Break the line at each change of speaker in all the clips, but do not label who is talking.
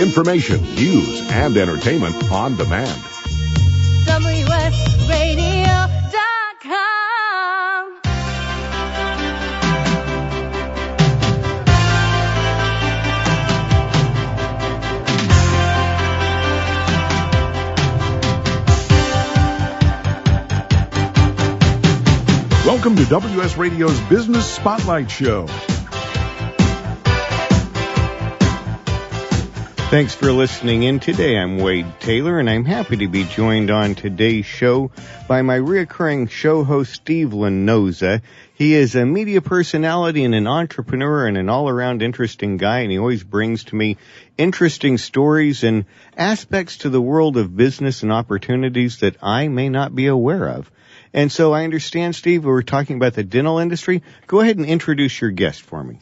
Information, news, and entertainment on demand.
WSRadio.com.
Welcome to WS Radio's Business Spotlight Show.
Thanks for listening in today. I'm Wade Taylor, and I'm happy to be joined on today's show by my reoccurring show host, Steve Lanoza. He is a media personality and an entrepreneur and an all-around interesting guy, and he always brings to me interesting stories and aspects to the world of business and opportunities that I may not be aware of. And so I understand, Steve, we're talking about the dental industry. Go ahead and introduce your guest for me.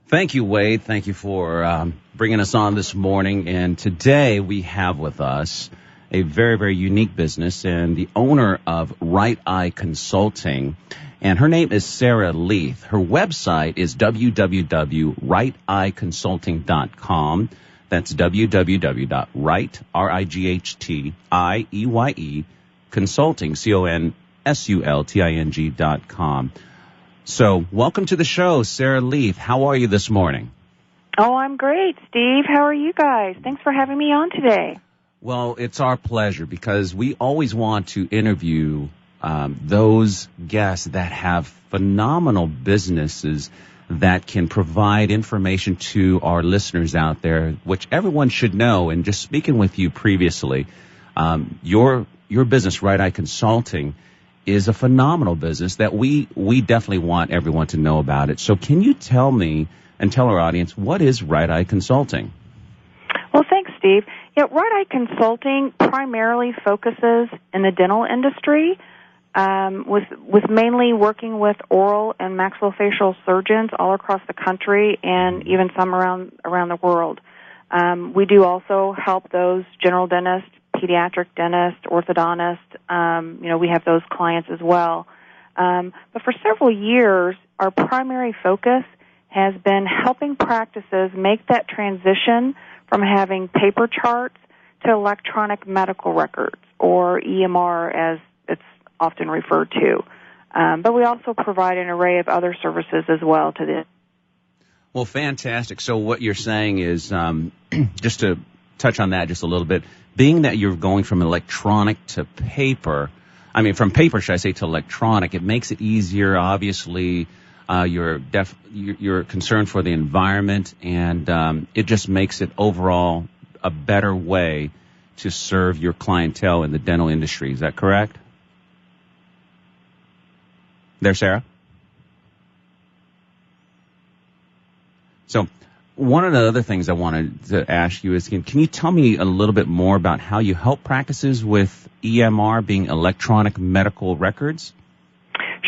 Thank you, Wade. Thank you for bringing us on this morning. And today we have with us a very, very unique business and the owner of Right Eye Consulting. And her name is Sarah Leath. Her website is www.rightheyeconsulting.com. That's www.rightheyeconsulting, consulting.com. So, welcome to the show, Sarah Leath. How are you this morning?
Oh, I'm great, Steve. How are you guys? Thanks for having me on today.
Well, it's our pleasure because we always want to interview those guests that have phenomenal businesses that can provide information to our listeners out there, which everyone should know. And just speaking with you previously, your business, Right Eye Consulting, is a phenomenal business that we definitely want everyone to know about it. So can you tell me and tell our audience, what is Right Eye Consulting?
Well, thanks, Steve. Yeah, Right Eye Consulting primarily focuses in the dental industry, with mainly working with oral and maxillofacial surgeons all across the country and even some around the world. We do also help those general dentists, pediatric dentist, orthodontist. We have those clients as well. But for several years, our primary focus has been helping practices make that transition from having paper charts to electronic medical records, or EMR as it's often referred to. But we also provide an array of other services as well to this.
Well, fantastic. So what you're saying is, just to touch on that just a little bit, being that you're going from electronic to paper, from paper, should I say, to electronic, it makes it easier. Obviously, you're concerned for the environment, and it just makes it overall a better way to serve your clientele in the dental industry. Is that correct? There, Sarah? So one of the other things I wanted to ask you is, can you tell me a little bit more about how you help practices with EMR, being electronic medical records?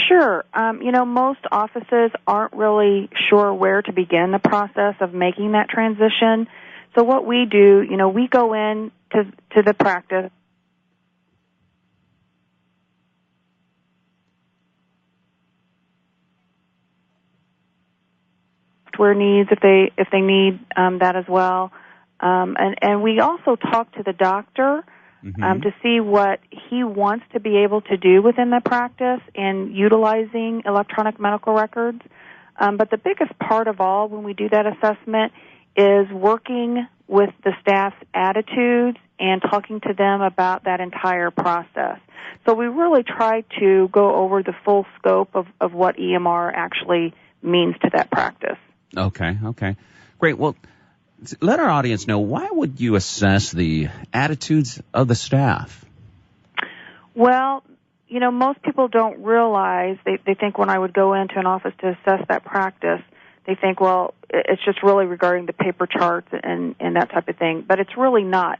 Sure. Most offices aren't really sure where to begin the process of making that transition. So what we do, we go in to the practice. Software needs if they need that as well, and we also talk to the doctor to see what he wants to be able to do within the practice in utilizing electronic medical records. But the biggest part of all when we do that assessment is working with the staff's attitudes and talking to them about that entire process. So we really try to go over the full scope of what EMR actually means to that practice.
Okay. Great. Well, let our audience know, why would you assess the attitudes of the staff?
Well, most people don't realize, they think when I would go into an office to assess that practice, they think, well, it's just really regarding the paper charts and that type of thing. But it's really not.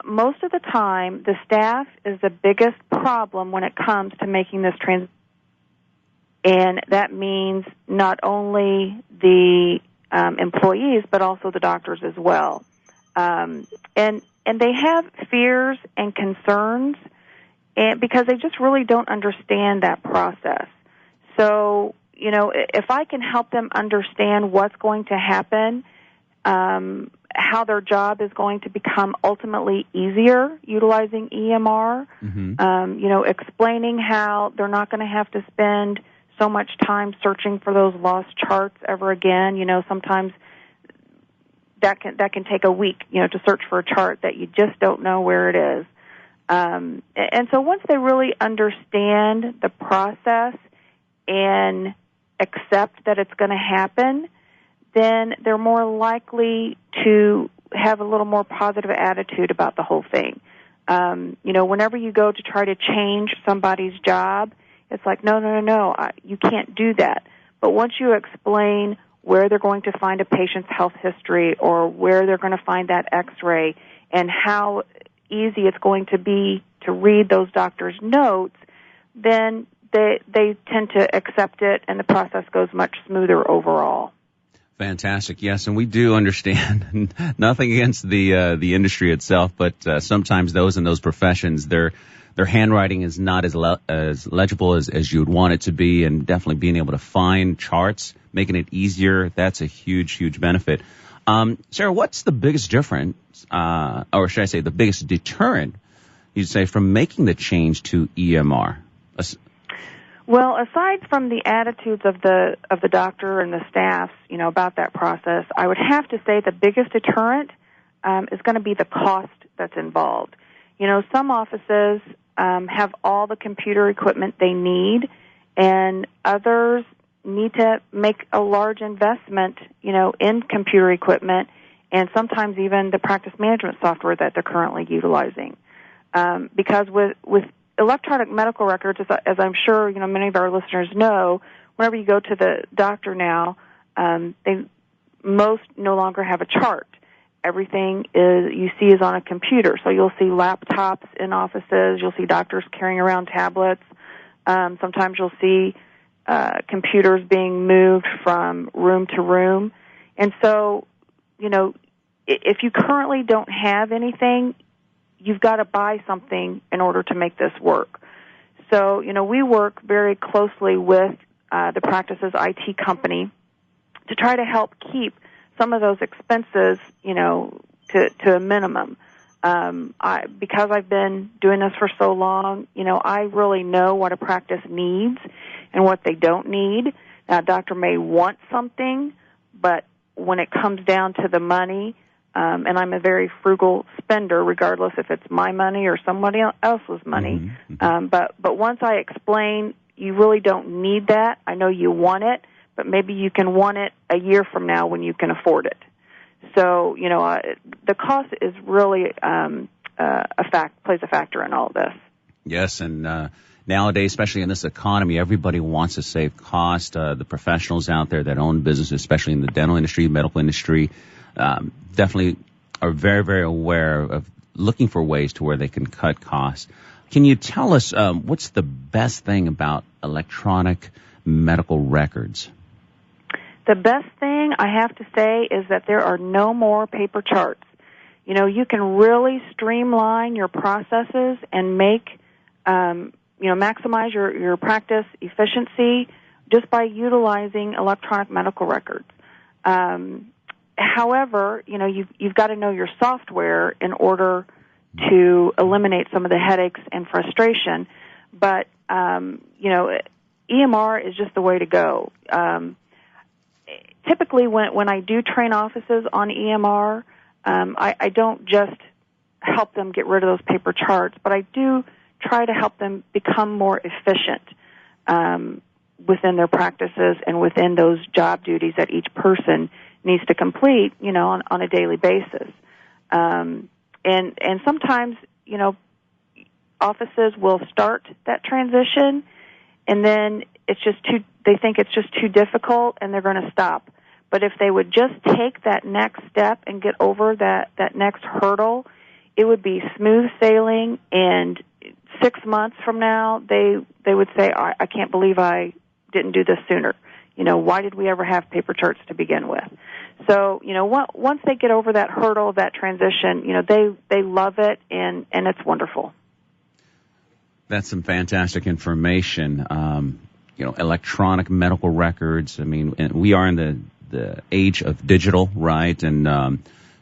Most of the time, the staff is the biggest problem when it comes to making this transition. And that means not only the employees, but also the doctors as well. And they have fears and concerns because they just really don't understand that process. So, if I can help them understand what's going to happen how their job is going to become ultimately easier utilizing EMR. Explaining how they're not going to have to spend so much time searching for those lost charts ever again. Sometimes that can take a week, to search for a chart that you just don't know where it is. And so once they really understand the process and accept that it's going to happen, then they're more likely to have a little more positive attitude about the whole thing. Whenever you go to try to change somebody's job, it's like, no, you can't do that. But once you explain where they're going to find a patient's health history or where they're going to find that x-ray and how easy it's going to be to read those doctor's notes, then they tend to accept it and the process goes much smoother overall.
Fantastic. Yes, and we do understand nothing against the industry itself, but sometimes those in those professions, their handwriting is not as legible as you would want it to be, and definitely being able to find charts, making it easier, that's a huge benefit. Sarah, what's the biggest difference, or should I say the biggest deterrent, you'd say, from making the change to EMR?
Well, aside from the attitudes of the doctor and the staff, about that process, I would have to say the biggest deterrent is going to be the cost that's involved. Some offices have all the computer equipment they need, and others need to make a large investment, in computer equipment and sometimes even the practice management software that they're currently utilizing. Because with electronic medical records, as I'm sure many of our listeners know, whenever you go to the doctor now, most no longer have a chart. Everything you see is on a computer. So you'll see laptops in offices. You'll see doctors carrying around tablets. Sometimes you'll see computers being moved from room to room. And so, if you currently don't have anything, you've got to buy something in order to make this work. So, we work very closely with the practice's IT company to try to help keep some of those expenses, to a minimum. Because I've been doing this for so long, I really know what a practice needs and what they don't need. Now, a doctor may want something, but when it comes down to the money, and I'm a very frugal spender, regardless if it's my money or somebody else's money.
Mm-hmm.
But once I explain, you really don't need that. I know you want it, but maybe you can want it a year from now when you can afford it. So, the cost is really plays a factor in all of this.
Yes, and nowadays, especially in this economy, everybody wants to save cost. The professionals out there that own businesses, especially in the dental industry, medical industry, definitely are very, very aware of looking for ways to where they can cut costs. Can you tell us what's the best thing about electronic medical records?
The best thing I have to say is that there are no more paper charts. You can really streamline your processes and make, maximize your practice efficiency just by utilizing electronic medical records. However, you've got to know your software in order to eliminate some of the headaches and frustration. But, EMR is just the way to go. Typically, when I do train offices on EMR, I don't just help them get rid of those paper charts, but I do try to help them become more efficient within their practices and within those job duties that each person needs to complete, on a daily basis. And sometimes, offices will start that transition, and then they think it's just too difficult, and they're going to stop. But if they would just take that next step and get over that next hurdle, it would be smooth sailing, and 6 months from now, they would say, I can't believe I didn't do this sooner. Why did we ever have paper charts to begin with? So, once they get over that hurdle, that transition, they love it, and it's wonderful.
That's some fantastic information. Electronic medical records. I mean, we are in the age of digital, right? And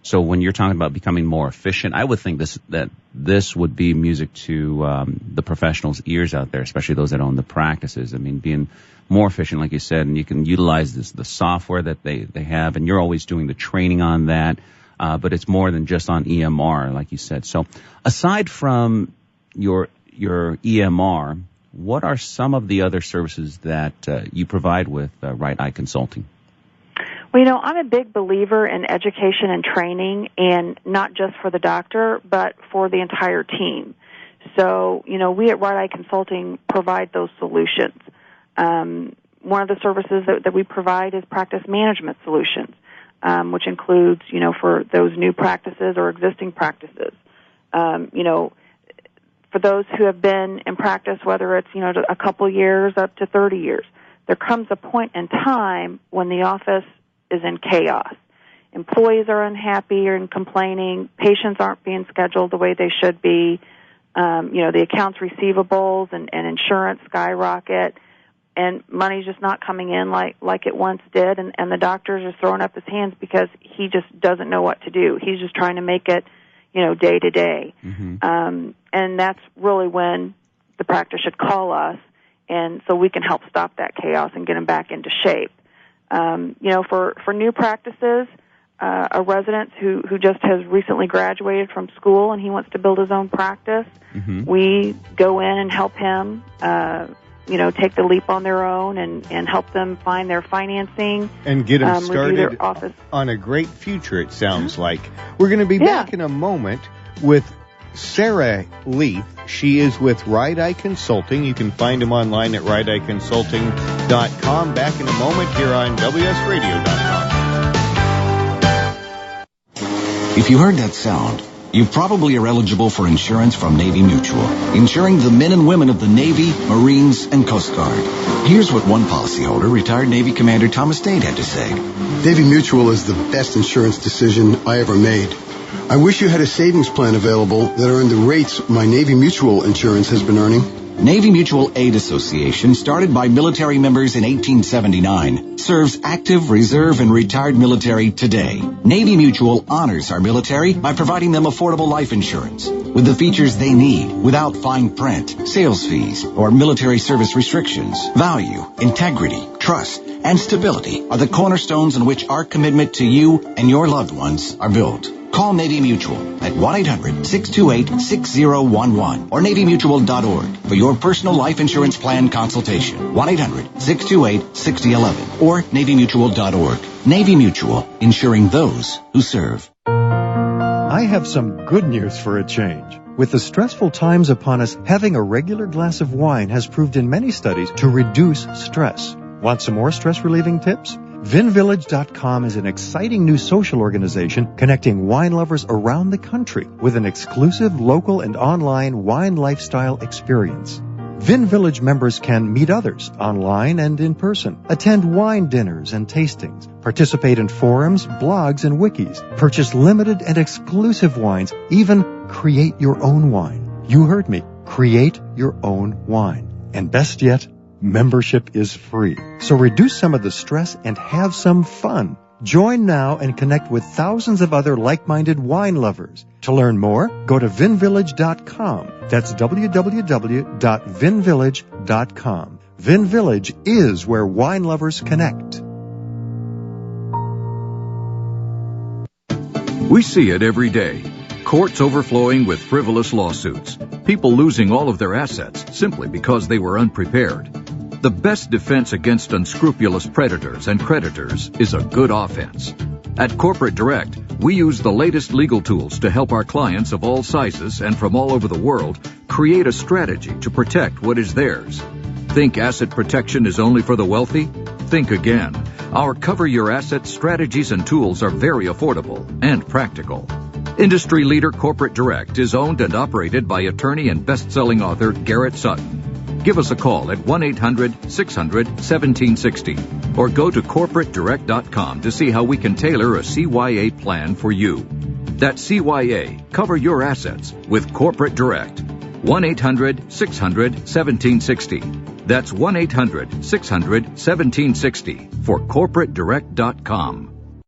So when you're talking about becoming more efficient, I would think this would be music to the professionals' ears out there, especially those that own the practices. I mean, being more efficient, like you said, and you can utilize the software that they have, and you're always doing the training on that. But it's more than just on EMR, like you said. So aside from your EMR, what are some of the other services that you provide with Right Eye Consulting?
Well, I'm a big believer in education and training, and not just for the doctor, but for the entire team. So, we at Right Eye Consulting provide those solutions. One of the services that we provide is practice management solutions, which includes, for those new practices or existing practices. For those who have been in practice, whether it's, a couple years up to 30 years, there comes a point in time when the office is in chaos. Employees are unhappy and complaining. Patients aren't being scheduled the way they should be. The accounts receivables and insurance skyrocket, and money's just not coming in like it once did, and the doctor's just throwing up his hands because he just doesn't know what to do. He's just trying to make it, day to day. And that's really when the practice should call us, and so we can help stop that chaos and get them back into shape. For new practices, a resident who just has recently graduated from school and he wants to build his own practice, we go in and help him, take the leap on their own and help them find their financing.
And get them started
on
a great future, it sounds like. We're going to be back in a moment with Sarah Leath. She is with Right Eye Consulting. You can find them online at rightheyeconsulting.com. Back in a moment here on WSRadio.com.
If you heard that sound, you probably are eligible for insurance from Navy Mutual, insuring the men and women of the Navy, Marines, and Coast Guard. Here's what one policyholder, retired Navy Commander Thomas Dade, had to say.
Navy Mutual is the best insurance decision I ever made. I wish you had a savings plan available that earned the rates my Navy Mutual insurance has been earning.
Navy Mutual Aid Association, started by military members in 1879, serves active, reserve, and retired military today. Navy Mutual honors our military by providing them affordable life insurance with the features they need without fine print, sales fees, or military service restrictions. Value, integrity, trust, and stability are the cornerstones on which our commitment to you and your loved ones are built. Call Navy Mutual at 1-800-628-6011 or NavyMutual.org for your personal life insurance plan consultation. 1-800-628-6011 or NavyMutual.org. Navy Mutual, insuring those who serve.
I have some good news for a change. With the stressful times upon us, having a regular glass of wine has proved in many studies to reduce stress. Want some more stress-relieving tips? VinVillage.com is an exciting new social organization connecting wine lovers around the country with an exclusive local and online wine lifestyle experience. Vin Village members can meet others online and in person, attend wine dinners and tastings, participate in forums, blogs, and wikis, purchase limited and exclusive wines, even create your own wine. You heard me. Create your own wine. And best yet, membership is free. So reduce some of the stress and have some fun. Join now and connect with thousands of other like-minded wine lovers. To learn more, go to vinvillage.com. That's www.vinvillage.com. Vin Village is where wine lovers connect.
We see it every day. Courts overflowing with frivolous lawsuits. People losing all of their assets simply because they were unprepared. The best defense against unscrupulous predators and creditors is a good offense. At Corporate Direct, we use the latest legal tools to help our clients of all sizes and from all over the world create a strategy to protect what is theirs. Think asset protection is only for the wealthy? Think again. Our Cover Your Assets strategies and tools are very affordable and practical. Industry leader Corporate Direct is owned and operated by attorney and best-selling author Garrett Sutton. Give us a call at 1-800-600-1760 or go to corporatedirect.com to see how we can tailor a CYA plan for you. That's CYA, Cover Your Assets, with Corporate Direct. 1-800-600-1760. That's 1-800-600-1760 for corporatedirect.com.